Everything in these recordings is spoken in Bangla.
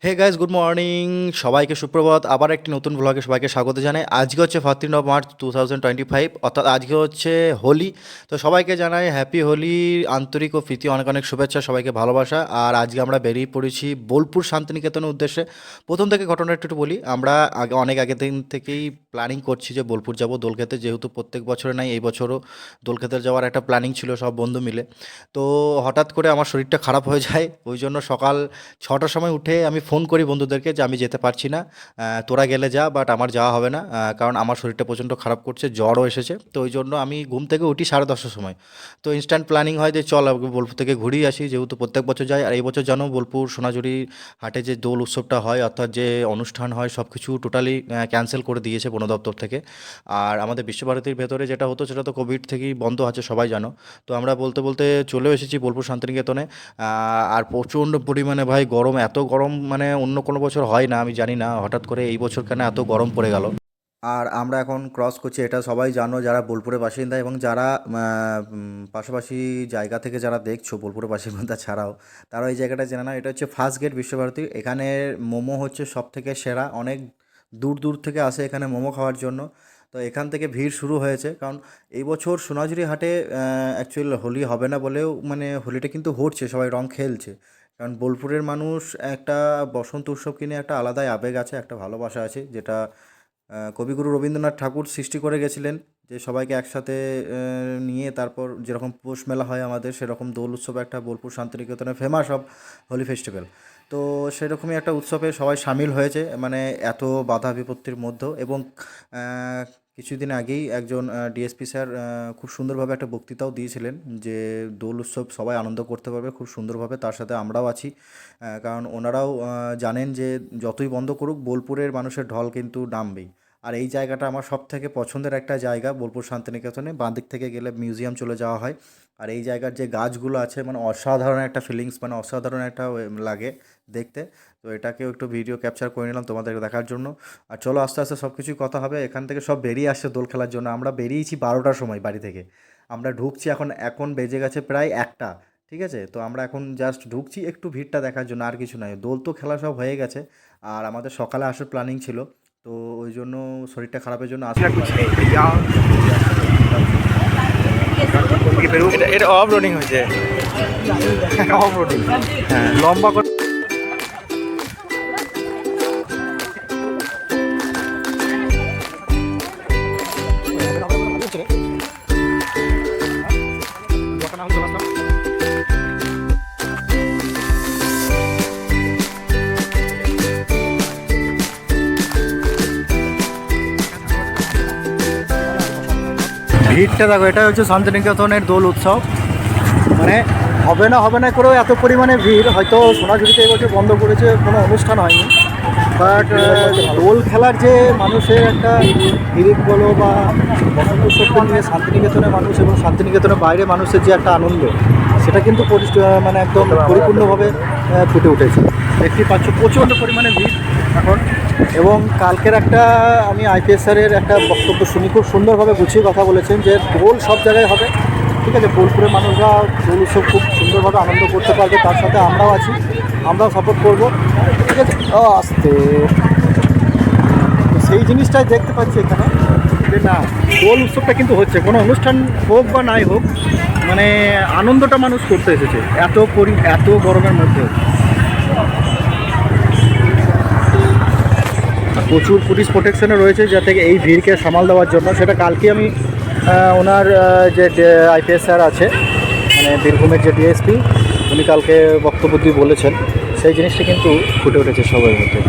Hey guys, good morning. সবাইকে সুপ্রভাত। আবার একটি নতুন ব্লগে সবাইকে স্বাগত জানাই। আজকে হচ্ছে 14 মার্চ 2025, অর্থাৎ আজকে হচ্ছে হোলি। তো সবাইকে জানাই হ্যাপি হোলি, আন্তরিক ও প্রীতি অনেক অনেক শুভেচ্ছা, সবাইকে ভালোবাসা। আর আজকে আমরা বেরিয়ে পড়েছি বোলপুর শান্তিনিকেতনের উদ্দেশ্যে। প্রথম থেকে ঘটনা একটু একটু বলি। আমরা অনেক আগের দিন থেকেই প্ল্যানিং করছি যে বোলপুর যাব দোল খেতে, যেহেতু প্রত্যেক বছরে নাই, এই বছরও দোল খেতে যাওয়ার একটা প্ল্যানিং ছিল সব বন্ধু মিলে। তো হঠাৎ করে আমার শরীরটা খারাপ হয়ে যায়, ওই জন্য সকাল 6টার সময় উঠে আমি ফোন করি বন্ধুদেরকে যে আমি যেতে পারছি না, তোরা গেলে যা, বাট আমার যাওয়া হবে না, কারণ আমার শরীরটা প্রচণ্ড খারাপ করছে, জ্বরও এসেছে। তো ওই জন্য আমি ঘুম থেকে উঠি 10:30টার সময়। তো ইনস্ট্যান্ট প্ল্যানিং হয় যে চল বোলপুর থেকে ঘুরেই আসি, যেহেতু প্রত্যেক বছর যাই। আর এই বছর জানো বোলপুর সোনাঝুরি হাটে যে দোল উৎসবটা হয়, অর্থাৎ যে অনুষ্ঠান হয়, সব কিছু টোটালি ক্যান্সেল করে দিয়েছে বন দপ্তর থেকে। আর আমাদের বিশ্বভারতীর ভেতরে যেটা হতো সেটা তো কোভিড থেকেই বন্ধ আছে, সবাই জানো। তো আমরা বলতে বলতে চলেও এসেছি বোলপুর শান্তিনিকেতনে। আর প্রচণ্ড পরিমাণে ভাই গরম, এত গরম মানে অন্য কোনো বছর হয় না, আমি জানি না হঠাৎ করে এই বছর কেন এত গরম পড়ে গেল। আর আমরা এখন ক্রস করছি, এটা সবাই জানো যারা বোলপুরের বাসিন্দা এবং যারা পাশাপাশি জায়গা থেকে যারা দেখছো বোলপুরের বাসিন্দা ছাড়াও, তারা এই জায়গাটা জেনে না। এটা হচ্ছে ফার্স্ট গেট বিশ্বভারতী। এখানে মোমো হচ্ছে সব থেকে সেরা, অনেক দূর দূর থেকে আসে এখানে মোমো খাওয়ার জন্য। তো এখান থেকে ভিড় শুরু হয়েছে, কারণ এই বছর সোনাঝুরি হাটে অ্যাকচুয়ালি হোলি হবে না বলেও মানে হোলিটা কিন্তু হচ্ছে, সবাই রং খেলছে। কারণ বোলপুরের মানুষ একটা বসন্ত উৎসবকে নিয়ে একটা আলাদাই আবেগ আছে, একটা ভালোবাসা আছে, যেটা কবিগুরু রবীন্দ্রনাথ ঠাকুর সৃষ্টি করে গেছিলেন, যে সবাইকে একসাথে নিয়ে তারপর যেরকম পৌষ মেলা হয় আমাদের, সেরকম দোল উৎসব একটা বোলপুর শান্তিনিকেতনে ফেমাস অফ হোলি ফেস্টিভ্যাল। তো সেরকমই একটা উৎসবে সবাই সামিল হয়েছে, মানে এত বাধা বিপত্তির মধ্যেও। এবং আহ, কিছুদিন আগেই একজন ডিএসপি স্যার খুব সুন্দরভাবে একটা বক্তৃতাও দিয়েছিলেন যে দোল উৎসব সবাই আনন্দ করতে পারবে খুব সুন্দরভাবে, তার সাথে আমরাও আছি। কারণ ওনারাও জানেন যে যতই বন্ধ করুক বোলপুরের মানুষের ঢল কিন্তু নামবেই। আর এই জায়গাটা আমার সব থেকে পছন্দের একটা জায়গা বোলপুর শান্তিনিকেতনে। বাঁ দিক থেকে গেলে মিউজিয়াম চলে যাওয়া হয়। আর এই জায়গার যে গাছগুলো আছে, মানে অসাধারণ একটা ফিলিংস, মানে অসাধারণ একটা লাগে দেখতে। তো এটাকেও একটু ভিডিও ক্যাপচার করে নিলাম তোমাদের দেখার জন্য। আর চলো আস্তে আস্তে সব কিছুই কথা হবে। এখান থেকে সব বেরিয়ে আসছে দোল খেলার জন্য। আমরা বেরিয়েছি 12টার সময় বাড়ি থেকে, আমরা ঢুকছি এখন, এখন বেজে গেছে প্রায় 1টা। ঠিক আছে, তো আমরা এখন জাস্ট ঢুকছি একটু ভিড়টা দেখার জন্য, আর কিছু নয়। দোল তো খেলা সব হয়ে গেছে, আর আমাদের সকালে আসার প্ল্যানিং ছিল, তো ওই জন্য শরীরটা খারাপের জন্য আসার এটা এটা অফ রোডিং হয়েছে। অফ রোডিং, হ্যাঁ। লম্বা করে ভিড়টা দেখো, এটা হচ্ছে শান্তিনিকেতনের দোল উৎসব। মানে হবে না করেও এত পরিমাণে ভিড়। হয়তো সোনাঝুরিতে এবছর বন্ধ করেছে, কোনো অনুষ্ঠান হয়নি, বাট দোল খেলার যে মানুষের একটা হিড়িক বলো বা বসন্ত উৎসবকে নিয়ে শান্তিনিকেতনের মানুষ এবং শান্তিনিকেতনের বাইরে মানুষের যে একটা আনন্দ, সেটা কিন্তু মানে একদম পরিপূর্ণভাবে ফুটে উঠেছে। দেখতে পাচ্ছ প্রচণ্ড পরিমাণে ভিড় এখন। এবং কালকের একটা আমি আইপিএস স্যারের একটা বক্তব্য শুনি, খুব সুন্দরভাবে গুছিয়ে কথা বলেছেন যে দোল সব জায়গায় হবে। ঠিক আছে, বোলপুরের মানুষরা দোল উৎসব খুব সুন্দরভাবে আনন্দ করতে পারবে, তার সাথে আমরাও আছি, আমরাও সাপোর্ট করব। ঠিক আছে, আস্তে সেই জিনিসটাই দেখতে পাচ্ছি এখানে, যে না, দোল উৎসবটা কিন্তু হচ্ছে, কোনো অনুষ্ঠান হোক বা নাই হোক, মানে আনন্দটা মানুষ করতে এসেছে এত গরমের মধ্যে। প্রচুর পুলিশ প্রোটেকশনে রয়েছে যাতে এই ভিড়কে সামাল দেওয়ার জন্য। সেটা কালকে আমি ওনার যে আইপিএস স্যার আছে, মানে বীরভূমের যে ডিএসপি, উনি কালকে বক্তব্য দিয়ে বলেছেন, সেই জিনিসটা কিন্তু ফুটে উঠেছে সবার মধ্যে।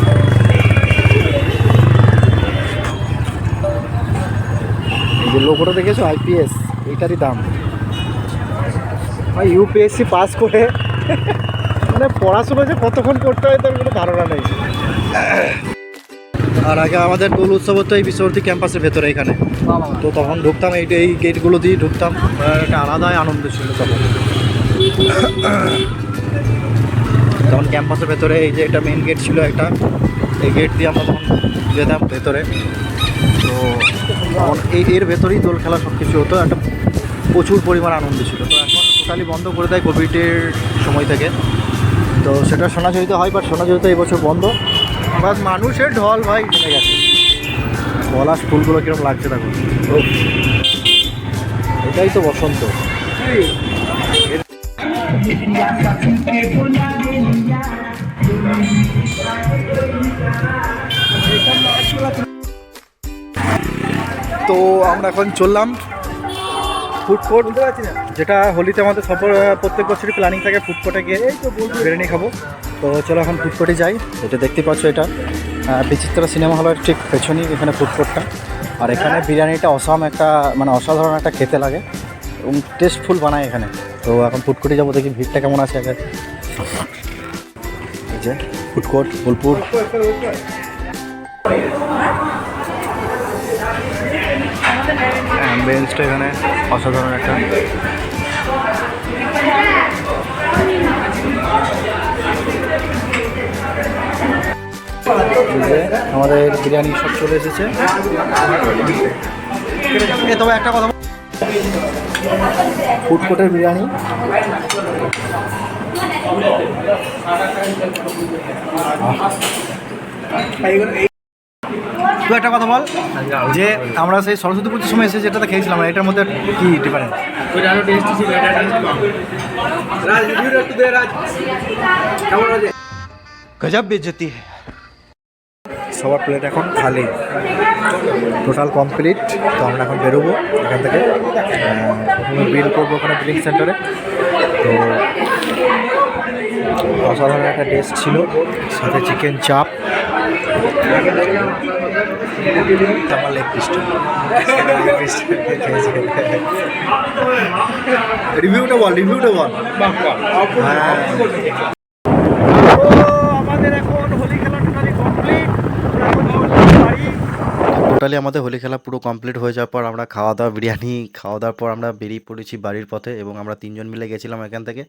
এই যে লোগোটা দেখেছো আইপিএস, এইটারই দাম। ইউপিএসসি পাস করে মানে পড়াশোনা যে কতক্ষণ করতে হয় তার কোনো ধারণা নেই। আর আগে আমাদের দোল উৎসব হতো এই বিশ্বভারতী ক্যাম্পাসের ভেতরে এখানে, তো তখন ঢুকতাম এই গেটগুলো দিয়ে ঢুকতাম, একটা আলাদাই আনন্দ ছিল তখন। তখন ক্যাম্পাসের ভেতরে এই যে এটা মেন গেট ছিল একটা, এই গেট দিয়ে আমরা তখন যেতাম ভেতরে। তো তখন এর ভেতরেই দোল খেলা সব কিছু হতো, একটা প্রচুর পরিমাণ আনন্দ ছিল। তো এখন টোটালি বন্ধ করে দেয় কোভিডের সময় থেকে। তো তো সেটা সোনাঝুরিতে হয়, বাট সোনাঝুরিতে এই বছর বন্ধ। বাস মানুষের ঢল ভাই জমে গেছে। পলাশ ফুলগুলো কিরকম লাগছে দেখো, এটাই তো বসন্ত। তো আমরা এখন চললাম ফুড কোর্ট, যেটা হোলিতে আমাদের প্রত্যেক বছরই প্ল্যানিং থাকে ফুড কোর্টে গিয়ে বিরিয়ানি খাবো। তো চলো এখন ফুড কোর্টে যাই। এটা দেখতে পাচ্ছ, এটা বিচিত্রা সিনেমা হলের ঠিক পেছনেই এখানে ফুড কোর্টটা। আর এখানে বিরিয়ানিটা অসাধারণ একটা খেতে লাগে এবং টেস্টফুল বানায় এখানে। তো এখন ফুড কোর্টে যাবো, দেখি ভিড়টা কেমন আছে আগে। এই যে ফুড কোর্ট বোলপুর। অ্যাম্বিয়েন্সটা এখানে অসাধারণ একটা। আমাদের বিরিয়ানি সব চলে এসেছে। তবে একটা কথা, ফুড কোর্টের বিরিয়ানি তুই একটা কথা বল, যে আমরা সেই সরস্বতী পুজোর সময় এসে যেটাতে খেয়েছিলাম এটার মধ্যে কি ডিফারেন্স? গজব বেজতি। সবার প্লেট এখন খালি, টোটাল কমপ্লিট। তো আমরা এখন বেরোবো এখান থেকে, বিল করবো ওখানে বিলিং সেন্টারে। তো অসাধারণ একটা টেস্ট ছিল, সাথে চিকেন চাপ, আমার লেগ পিসটা। রিভিউটা বল। হ্যাঁ, আমাদের এখন হোলি খেলা টোটালি কমপ্লিট। আমাদের হোলি খেলা পুরো কমপ্লিট হয়ে যাওয়ার পর আমরা বিরিয়ানি খাওয়া দাওয়ার পর আমরা বেরিয়ে পড়েছি বাড়ির পথে, এবং আমরা 3 জন মিলে গেছিলাম এখান থেকে।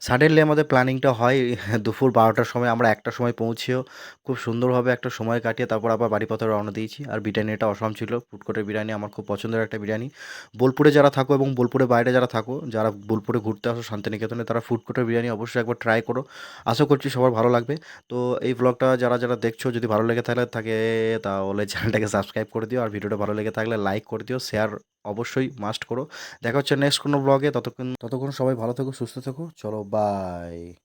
সাডেনলি আমাদের প্ল্যানিংটা হয় দুপুর 12টার সময়, আমরা 1টার সময় পৌঁছেও খুব সুন্দরভাবে একটা সময় কাটিয়ে তারপর আবার বাড়ি পথে রওনা দিয়েছি। আর বিরিয়ানিটা অসাম ছিল, ফুড কোর্টের বিরিয়ানি আমার খুব পছন্দের একটা বিরিয়ানি। বোলপুরে যারা থাকো এবং বোলপুরের বাইরে যারা থাকো, যারা বোলপুরে ঘুরতে আসো শান্তিনিকেতনে, তারা ফুড কোর্টের বিরিয়ানি অবশ্যই একবার ট্রাই করো। আশা করছি সবার ভালো লাগবে। তো এই ব্লগটা যারা দেখছো, যদি ভালো লেগে থাকে তাহলে চ্যানেলটাকে সাবস্ক্রাইব করে দিও, আর ভিডিওটা ভালো লেগে থাকলে লাইক করে দিও, শেয়ার অবশ্যই মাস্ট করো। দেখা হচ্ছে নেক্সট কোনো ব্লগে। ততক্ষণ সবাই ভালো থেকো, সুস্থ থেকো। চলো, বাই।